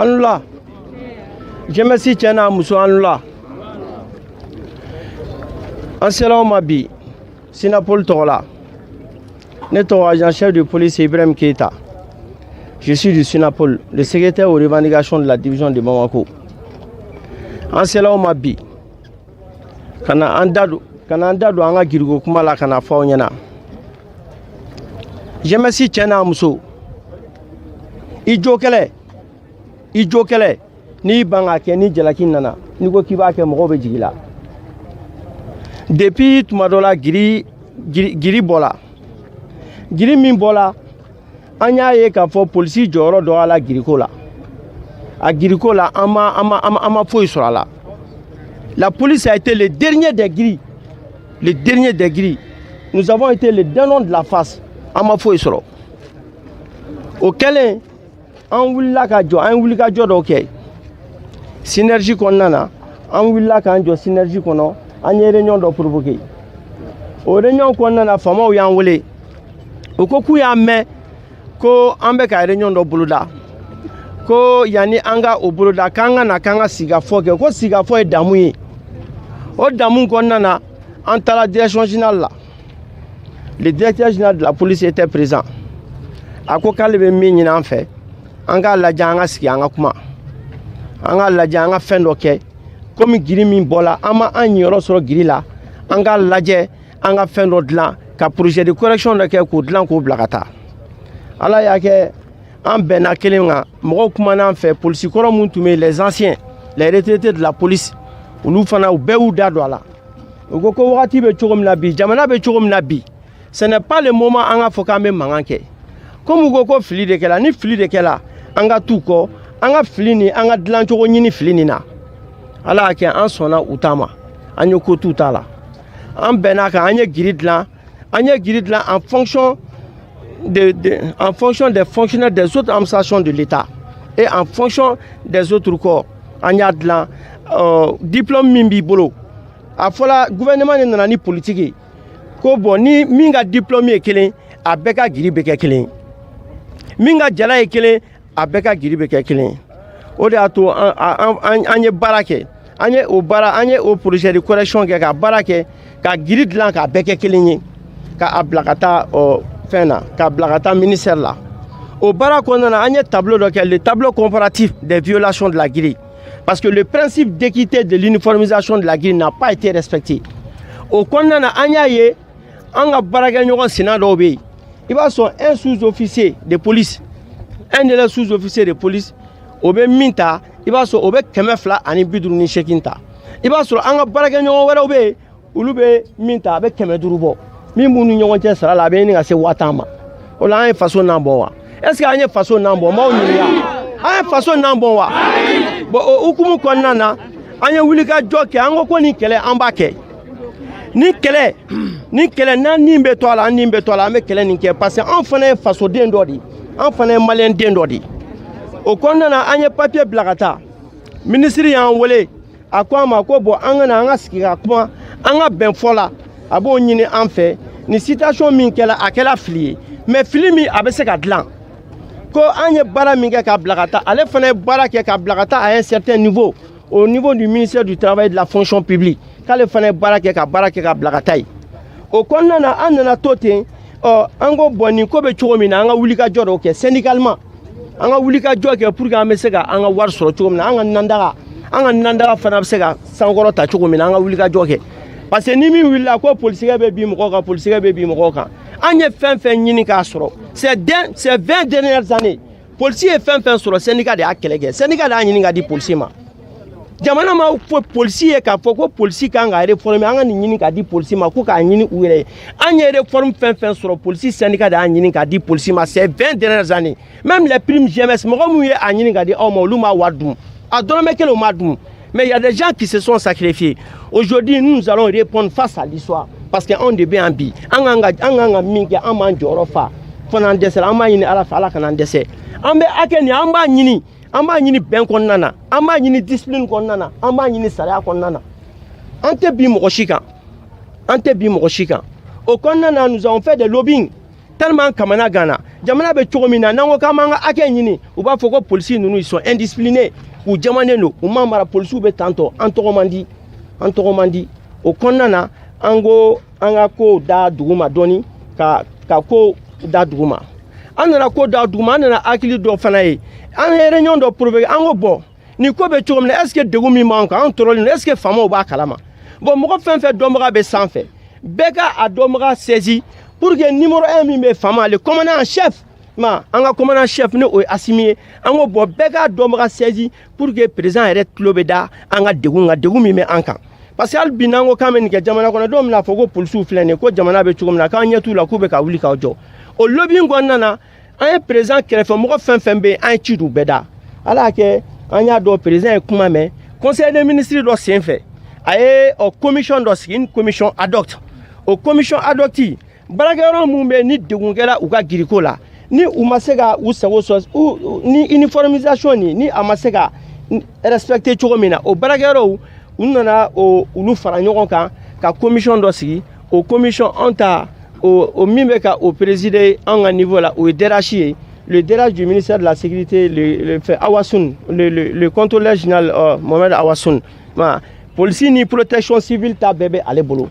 Anula. Je me suis tenu à Mousso Anula. En cela, ma vie, Sinapol Tola. Notre agent chef de police Ibrahim Keita. Je suis du Sinapol, le secrétaire aux revendications de la division de Bamako. En cela, ma vie, kana andado anga girgo kuma la kana fa onyana. Je me suis tenu à Mousso. Ijo kele ni banga ke ni jalaki nana ni ko kiba ke mo be jigila depuis tumadola giri bola giri min bola anya ye ka fo police joro do ala giri ko la a giri ko la ama foi sur la police a été le dernier des gris nous avons été les derniers de la face ama foi sur auquel an wulila ka jɔ dɔ kɛ synergie kɔnɔna na an wulila k'an jɔ synergie kɔnɔ an ye réunion dɔ provoquer o réunion kɔnɔna na faamaw y'an wele o ko k'u y'a mɛn ko an bɛ ka réunion dɔ boloda ko yanni an ka o boloda k'an ka na k'an ka sigikafɔ kɛ ko sigikafɔ ye damu ye o damu kɔnɔna na an taara direction générale la le directeur général de la police était présent a ko k'ale bɛ min ɲini an fɛ an ka lajɛ an ka sigi an ka kuma an ka lajɛ an ka fɛn dɔ kɛ komi giri min bɔla an ma an ɲiyɔrɔ sɔrɔ giri la an ka lajɛ an ka fɛn dɔ dilan ka projet de correction dɔ kɛ k'o dilan k'o bila ka taa ala y'a kɛ an bɛnna kelen kan mɔgɔw kumana an fɛ polisikɔrɔ mun tun bɛ les anciens les retraités de la police olu fana u bɛɛ y'u da don a la u ko ko wagati bɛ cogo min na bi jamana bɛ cogo min na bi ce n'est pas le moment an ka fɔ k'an bɛ mankan kɛ comme u ko fili de kɛla ni fili de kɛla an ka t'u kɔ an ka fili ni an ka dilancogo ɲini fili nin na ala y'a kɛ an sɔnna u ta ma an ye ko t'u ta la an bɛnna kan an ye giri dilan en fonction des fonctionnaires des autres administrations de l'État et en fonction des autres corps an y'a dilan diplôme min b'i bolo a fɔla gouvernement de nana ni politique ye ko bon ni min ka diplôme ye kelen a bɛɛ ka giri bɛ kɛ kelen min ka jala ye kelen a bɛɛ ka giri bɛ kɛ kelen o de y'a to an ye baara kɛ an ye o projet de correction kɛ ka baara kɛ ka giri dilan k'a bɛɛ kɛ kelen ye k'a bila ka taa fɛn na k'a bila ka taa ministère la o baara kɔnɔna na an ye tableau dɔ kɛ le tableau comparatif des violations de la grille parce que le principe d'équité de l'uniformisation de la grille n'a pas été respecté o kɔnɔna na an y'a ye an ka baarakɛɲɔgɔn sina dɔw bɛ yen i b'a sɔrɔ un sous-officier de police un de les sous-officiers de police o bɛ min ta i b'a sɔrɔ o bɛ 258 ta i b'a sɔrɔ an ka baarakɛɲɔgɔn wɛrɛw bɛ yen olu bɛ min ta a bɛ 500 bɔ min b'u ni ɲɔgɔn cɛ sara la a bɛ ɲini ka se 1000 ma o la an ye faso nan bɔ wa est ce que an ye faso nan bɔ m'aw ɲininka an ye faso nan bɔ wa bon o hukumu kɔnɔna na an ye wulikajɔ kɛ an ko ko nin kɛlɛ an b'a kɛ ni kɛlɛ n'an nin bɛ to a la an nin bɛ to a la an bɛ kɛlɛ nin kɛ parce que an fana ye fasoden dɔ de ye an fana ye maliyɛn den dɔ de ye o kɔnɔna na an ye papier bila ka taa minisiri y'an wele a ko an ma ko bon an ka sigi ka kuma an ka bɛn fɔ la a b'o ɲini an fɛ ni situation min kɛla a kɛla fili ye mais fili min a bɛ se ka dilan ko an ye baara min kɛ k'a bila ka taa ale fana ye baara kɛ k'a bila ka taa à un certain niveau au niveau du ministère du travail et de la fonction publique k'ale fana ye baara kɛ k'a bila ka taa yen o kɔnɔna na an nana to ten an ko bon nin ko bɛ cogo min na an ka wulikajɔ dɔw kɛ syndicalement an ka wulikajɔ kɛ pour que an bɛ se ka an ka wari sɔrɔ cogo min na an ka nandaga fana bɛ se ka sankɔrɔ ta cogo min na an ka wulikajɔ kɛ parce que ni min wulila ko polisikɛ bɛ bin mɔgɔw kan polisikɛ bɛ bin mɔgɔw kan an ye fɛn fɛn ɲini k'a sɔrɔ ces 20 dernières années polisi ye fɛn fɛn sɔrɔ syndicat de y'a kɛlɛ kɛ syndicat de y'a ɲini ka di polisi ma jamana ma fɔ polisi ye k'a fɔ ko polisi kan ka réformer an ka nin ɲini ka di polisi ma ko k'a ɲini u yɛrɛ ye an ye réforme fɛn fɛn sɔrɔ polisi syndicat de y'a ɲini ka di polisi ma ces 20 dernières années même les primes jeunesse mɔgɔ minnu ye a ɲini ka di aw ma olu ma wari dun a dɔrɔmɛ kelen o ma dun mais il y a des gens qui se sont sacrifiés aujourd'hui nous allons répondre face à l'histoire parce que on de bɛ yan bi an ka min kɛ an b'an jɔyɔrɔ fa fo n'an dɛsɛra an b'a ɲini ala fɛ ala kana an dɛsɛ an bɛ hakɛ nin an b'a ɲini bɛn kɔnɔna na an b'a ɲini discipline kɔnɔna na an b'a ɲini sariya kɔnɔna na an tɛ bin mɔgɔ si kan o kɔnɔna na nous avons fait des lobbying tellement kamana gana jamana be cogo min na n'an ko k'an b'an ka hakɛ ɲini u b'a fɔ ko polisi ninnu ils sont indisciplinés k'u jamanen don u ma mara polisiw be tantɔ an tɔgɔ man di o kɔnɔna na an ko an ka ko da dugu ma dɔɔni ka ko da dugu ma an nana ko da dugu ma an nana hakili dɔ fana ye an ye réunion dɔ provoqué an ko bon ni ko be cogo min na est ce que degun min b'an kan an tɔɔrɔlen don est ce que faamaw b'a kalama bon mɔgɔ fɛn fɛn dɔnbaga bɛ sanfɛ bɛɛ ka a dɔnbaga saisi pour que numéro 1 min bɛ faama le commandant en chef ma an ka commandant chef ne o ye Assimi ye an ko bon bɛɛ ka dɔnbaga saisi pour que président yɛrɛ tulo bɛ da an ka degun min bɛ an kan parce que hali bi n'an ko k'an bɛ nin kɛ jamana kɔnɔ dɔw bɛna fɔ ko polisiw filɛ nin ye ko jamana bɛ cogo min na k'an ɲɛ t'u la k'u bɛ ka wuli k'aw jɔ o lobbying kɔnɔna na an ye président kɛrɛfɛmɔgɔ fɛn fɛn bɛ yen an ye ci d'u bɛɛ da ala y'a kɛ an y'a dɔn président ye kuma mɛn conseil des ministres dɔ senfɛ a ye commission dɔ sigi une commission ad hoc o commission ad hoc baarakɛyɔrɔ mun bɛ ni degun kɛra u ka giriko la ni u ma se ka u sago sɔrɔ ni uniformisation ni a ma se ka respecter cogo min na o baarakɛyɔrɔw u nana olu fara ɲɔgɔn kan ka commission dɔ sigi o commission an ta o min bɛ ka o présider an ka niveau la o ye DRH ye le DRH du ministère de la sécurité le Awasoun le contrôleur général Mohamed Awasoun ma polisi ni protection civile ta bɛɛ bɛ ale bolo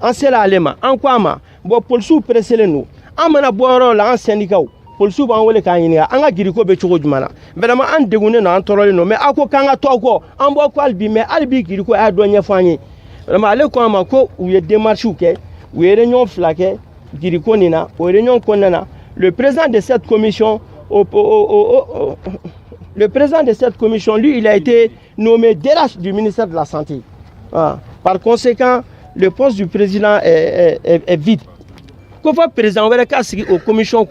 an sera ale ma an ko a ma bon polisiw presselen don an mana bɔ yɔrɔ la an syndicats polisiw b'an wele k'an ɲininka an ka giriko bɛ cogo jumɛn na vraiment an degunnen don an tɔɔrɔlen don mais a ko k'an ka to aw kɔ an bɔ ko hali bi mais hali bi giriko a y'a dɔ ɲɛfɔ an ye vraiment ale ko an ma ko u ye démarches kɛ u ye réunion fila kɛ giriko nin na o réunion kɔnɔna na le président de cette commission le président de cette commission lui il a été nommé DRH du ministère de la santé par conséquent le poste du président est vide. Qu'on va président au commission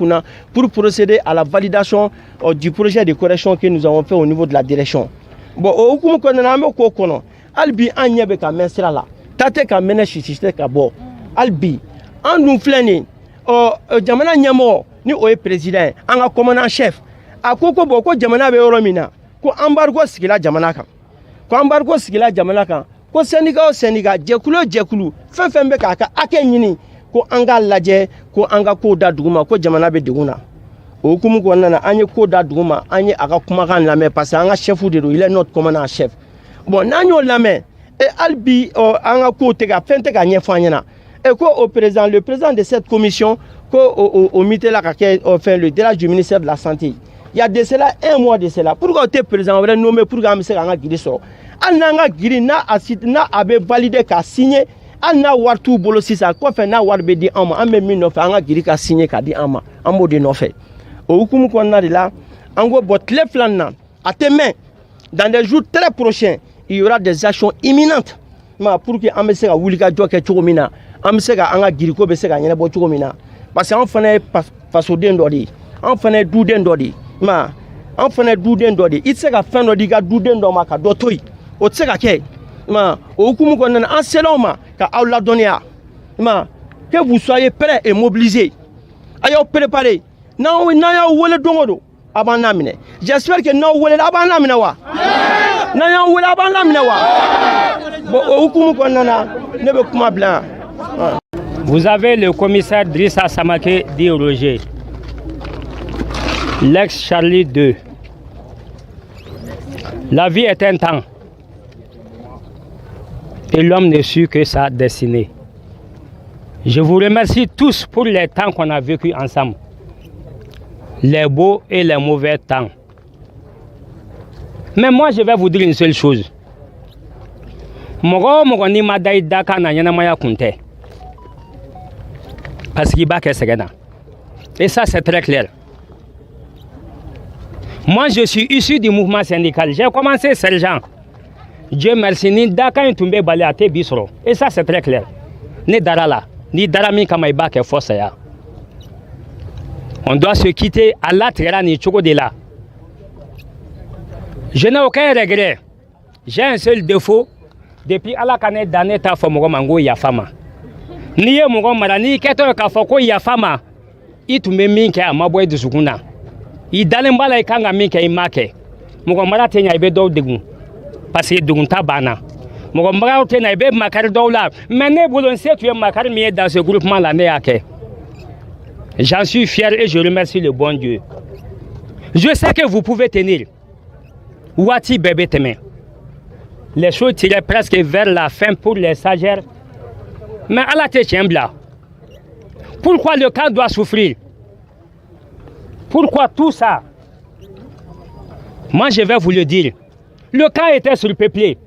pour procéder à la validation du projet de correction que nous avons fait au niveau de la direction. Bon, au coup, Albi Anyebe ka mensira la. Tate ka mene chichiste ka bo. Albi an nous fleni jamana nyamo ni o président an commandant chef. Akoko boko jamana be oromina. Ko embargo sigila jamana kan. Ko embargo sigila jamana kan. Ko syndicat jekulu fɛn bɛ k'a ka hakɛ ɲini ko an ka lajɛ ko an ka ko da dugu ma ko jamana bɛ degun na o hukumu kɔnɔna na an ye ko da dugu ma an ye a ka kumakan lamɛn parce que an ka chef de don il est notre commandant chef bon n'an y'o lamɛn hali bi an ka ko tɛ ka fɛn tɛ ka ɲɛfɔ an ɲɛna ko le président de cette commission ko o mité la ka kɛ le DRH du ministère de la santé il y a de cela 1 mois de cela pourquoi o tɛ président wɛrɛ nommé pour que an bɛ se k'an ka giri sɔrɔ hali n'an ka giri n'a a bɛ valider ka signer hali n'a wari t'u bolo sisan kɔfɛ n'a wari bɛ di an ma an bɛ min nɔfɛ an ka giri ka signer ka di an ma an b'o de nɔfɛ o hukumu kɔnɔna de la an ko bon tile fila nin na a tɛ mɛn dans des jours très prochains il y aura des actions imminentes pour que an bɛ se ka wuli ka jɔ kɛ cogo min na an bɛ se ka an ka giriko bɛ se ka ɲɛnabɔ cogo min na parce que an fana ye fasoden dɔ de ye an fana ye duden dɔ de ye an fana ye duden dɔ de ye i tɛ se ka fɛn dɔ di i ka duden dɔ ma ka dɔ to yen o tɛ se ka kɛ o hukumu kɔnɔna na an sera o ma ka aw ladɔnniya que vous soyez prêts et mobilisés a y'aw préparer n'an y'aw wele don o don a b'an laminɛ j'espère que n'aw welela a b'an laminɛ wa n'an y'aw wele a b'an laminɛ wa bon o hukumu kɔnɔna na ne bɛ kuma bila yan. Vous avez le commissaire Drissa Samake dit Roger, l'ex-Charlie 2. La vie est un temps et l'homme ne suit que sa destinée. Je vous remercie tous pour les temps qu'on a vécu ensemble, les beaux et les mauvais temps. Mais moi, je vais vous dire une seule chose. Parce qu'il bat et ça, c'est très clair. Moi, je suis issu du mouvement syndical. J'ai commencé sergent. Dieu merci, ni daka un tombé balé à bisro. Et ça, c'est très clair. Ni darala, ni darami kamaïba ke fossaya. On doit se quitter à la terra ni choko de là. Je n'ai aucun regret. J'ai un seul défaut. Depuis à la canette d'année, ta femme mango yafama. Ni ye mon mara ni keto ka foko yafama. Itumbe minke a mabwe de sukuna. I dalen bala ikanga minke imake. Mon mara tenya ibe do degun. Parce que Dougunta Bana. Mon mara tenya ibe makar doula. Mais ne boulon sait tu es makar mié dans ce groupement l'année à ke. J'en suis fier et je remercie le bon Dieu. Je sais que vous pouvez tenir. Wati bébé Témé. Les choses tiraient presque vers la fin pour les sagères. Mais à la tête, pourquoi le camp doit souffrir? Pourquoi tout ça? Moi, je vais vous le dire. Le camp était surpeuplé.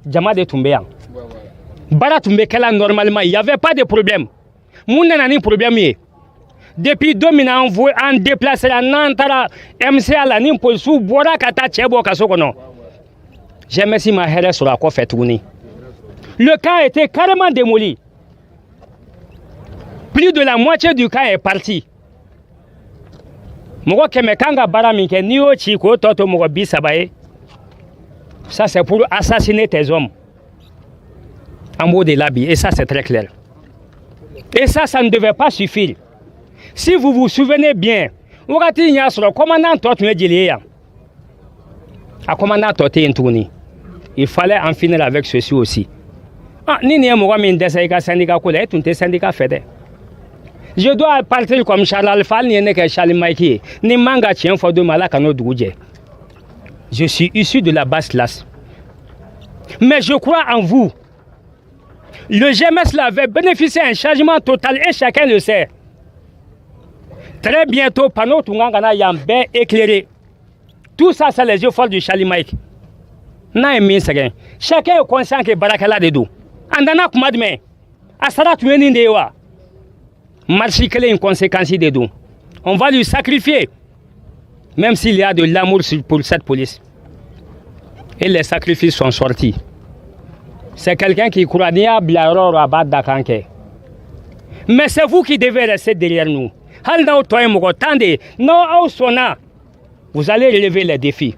Djama de Toumbéan. Bara Toumbékela, normalement, il n'y avait pas de problème. Moun n'a pas de problème. Depuis 2 minutes, on déplace la Nantara, MCA, la Nimpolsou, Bora Kata, Tchebo, Kasokono. J'ai merci ma hère sur la quoi fait tourner. Le camp a été carrément démoli. Plus de la moitié du camp est parti. Mogo Kemekanga Baraminke, Nio Chiko, Toto Mogobi Sabaye. Ça, c'est pour assassiner tes hommes. En mot de l'habit. Et ça, c'est très clair. Et ça ne devait pas suffire. Si vous vous souvenez bien, le commandant il fallait en finir avec ceci aussi. Je dois partir comme Charles Alpha, Charles Maïki, ni manga tient fort de Malakano Doudje. Je suis issu de la basse classe. Mais je crois en vous. Le GMS avait bénéficié d'un changement total et chacun le sait. Très bientôt, panneau Tungangana Yambé éclairé. Tout ça, c'est les efforts du Charlie Mike. Chacun est conscient que Barakala de dos. Andana Kumadme. Asara Tueni Dewa. Marchikele une conséquence de dos. On va lui sacrifier. Même s'il y a de l'amour pour cette police. Et les sacrifices sont sortis. C'est quelqu'un qui croit à Blaro Rabat Dakanke. Mais c'est vous qui devez rester derrière nous. Vous allez relever les défis.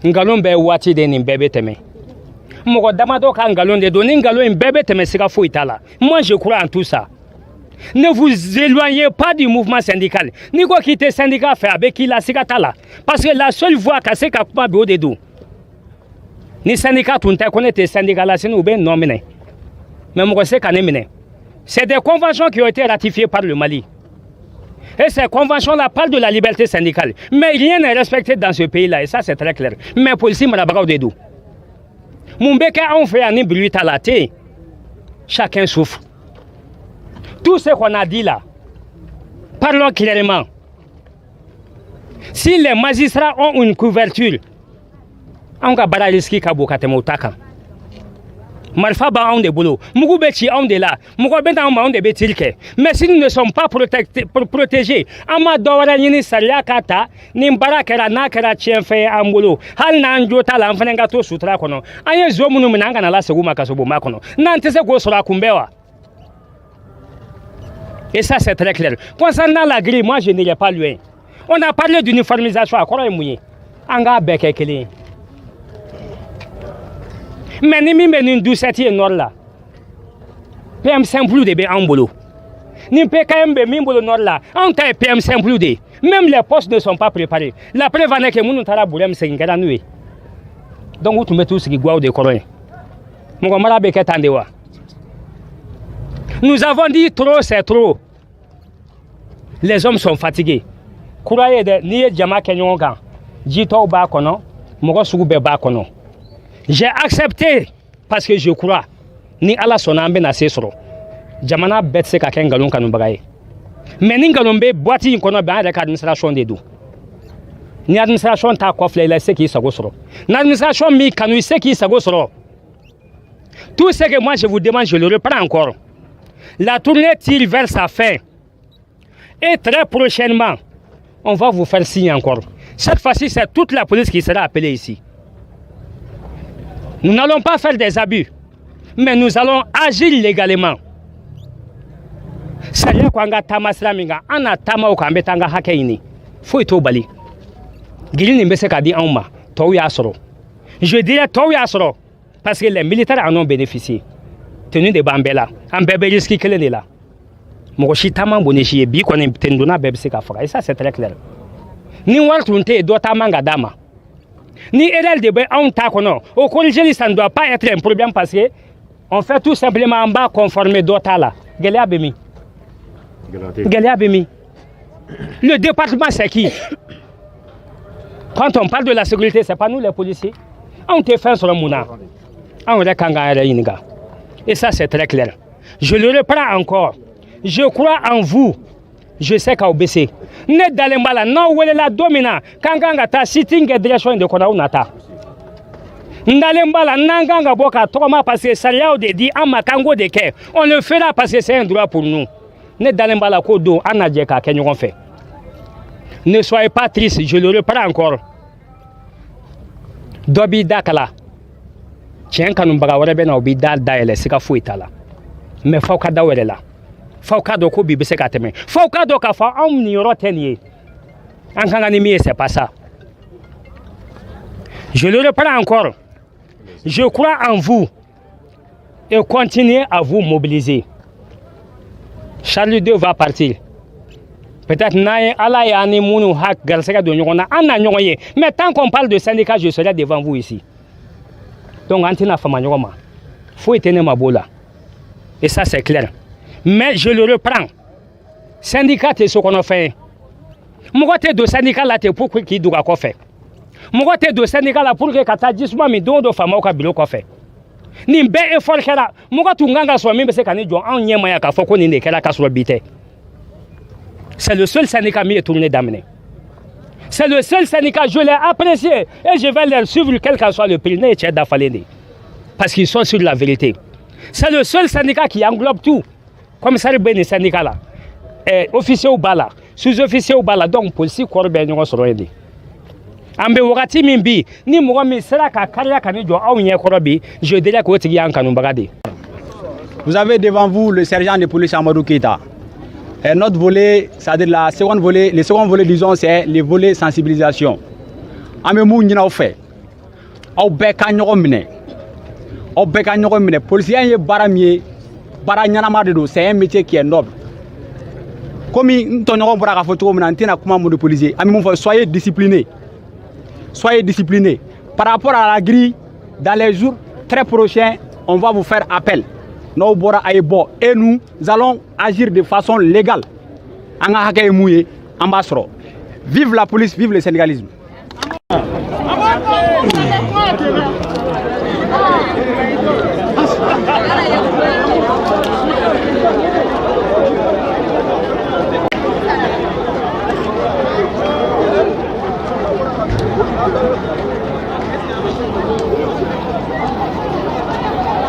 Ngalombe wati de nimbebe teme. Mogo damado ka ngalon de doni ngalo imbebe teme sika fo itala. Moi je crois en tout ça. Ne vous éloignez pas du mouvement syndical. Ni quoi quitter syndicat fait avec qui la sika tala. Parce que la seule voie cassée ka kuma bio de do. Ni syndicat tunta connaître syndicat là c'est nous ben non mene. Mais mogo c'est kanemene. C'est des conventions qui ont été ratifiées par le Mali. Et ces conventions-là parlent de la liberté syndicale. Mais rien n'est respecté dans ce pays-là. Et ça, c'est très clair. Mais pour ici, Marabaga Odedou. Mumbeka, on fait un bruit à la tête. Chacun souffre. Tout ce qu'on a dit là, parlons clairement. Si les magistrats ont une couverture, on va baraliski kaboukatemotaka. Malfa ba on de boulot, Mugubechi on de là, Mugobeta on de betilke. Mais si nous ne sommes pas protégés, Amadora Yini Saliakata, Nimbarakera Nakara Chienfe Ambulo, Halnanjota Lamfangato Sutrakono, Aye Zomunu Menanga la Seguma Kasobumakono, Nantese Gosora Kumbewa. Et ça c'est très clair. Concernant la grille, moi je n'irai pas loin. On a parlé d'uniformisation à Koroy Anga Bekekele. Mais ni même une 17e nord là. PM simple de Ambolo. Ni PKMB Mimbolo nord là. En taille PM simple de. Même les postes ne sont pas préparés. La preuve en est que nous n'avons pas c'est une nuit. Donc vous mettez tout ce qui goûte de Coroy. Nous avons dit trop, c'est trop. Les hommes sont fatigués. Croyez de ni Djama Kenyonga. Jito Bakono. Mogosoube Bakono. J'ai accepté parce que je crois. Ni ala sonambe na sesro. Jamana betse ka ken galon kanu bagaye. Mais ni galombe boîte kono ba avec administration de do. Ni administration ta kofle la ce qui sagosro. Na administration mi kanu ce qui sagosro. Tout ce que moi je vous demande, je le reprends encore. La tournée tire vers sa fin. Et très prochainement, on va vous faire signe encore. Cette fois-ci, c'est toute la police qui sera appelée ici. Nous n'allons pas faire des abus, mais nous allons agir légalement. Je dirais Touyasro, parce que les militaires en ont bénéficié. Tenu de Bambela, en bébé risque qu'elle est là. Moshitama Boneshi, Bikon Tenduna Bebseka Fora, et ça c'est très clair. Ni Waltunte Dotamanga Dama. Ni RL de en takono. Au collège, ça ne doit pas être un problème parce que on fait tout simplement en bas conformer d'autres là. Galiabemi. Le département, c'est qui? Quand on parle de la sécurité, ce n'est pas nous les policiers. On te fait sur le mouna. Et ça, c'est très clair. Je le reprends encore. Je crois en vous. Je sais qu'à OBC. Ne dalembala, non, où est la domina. Kanganga ta sitting et direction de Kona Unata. Ndalembala, Nanganga Boka, Toma, parce que Salia de dit, Ama Kango de Ke. On le fera parce que c'est un droit pour nous. Ne dalembala Kodo, Anadjeka, Kenyon fait. Ne soyez pas triste, je le reprends encore. Dobi Dakala. Tiens, quand nous bagarons, on obi dal daele, c'est qu'à fouiller là. Mais faut qu'à daouer là. Faut qu'à doko bibi c'est qu'à temer. Faut qu'à doka fa on n'y retenier. En kanganimi, c'est pas ça. Je le reprends encore. Je crois en vous et continuez à vous mobiliser. Charles II va partir. Peut-être naïe Allah et Ani Mounou Hak Garsega de Nyona Anna Nyoye. Mais tant qu'on parle de syndicat, je serai devant vous ici. Donc Antina Famanyoma. Faut éteindre ma bola. Et ça c'est clair. Mais je le reprends. Syndicat c'est ce qu'on a fait. Moi t'es de syndicat là t'es pour qui doit quoi faire. Moi t'es de syndicat là pour que kata disma mi don do fama ka bilo quoi faire. Ni be effort kala. Moi tu nganga so mi be se kani jo an nyema ya ka foko ni ne kala ka so bité. C'est le seul syndicat qui est tourné d'amener. C'est le seul syndicat, je l'ai apprécié. Et je vais leur suivre quel que soit le prix. Parce qu'ils sont sur la vérité. C'est le seul syndicat qui englobe tout. Comme ça, le syndicat là. Officier au bala, sous-officier au bala, donc policier, corps bien, nous sommes rendus. Ambe wakati mimbi, ni mwami sera ka karia kanijo au nye korobi, je dirais que tu es en bagade. Vous avez devant vous le sergent de police Amadou Keita. Et notre volet, c'est-à-dire le second volet, disons, c'est le volet sensibilisation. Amemou n'y'a fait. Au bec à n'yomine. Au bec à n'yomine. Policier y baramier, baranyanamado, c'est un métier qui est noble. Comme nous t'en pour la photo, on a comment de policier. Amemou, soyez disciplinés. Soyez disciplinés. Par rapport à la grille, dans les jours très prochains, on va vous faire appel. Et nous allons agir de façon légale. Vive la police, vive le sénégalisme.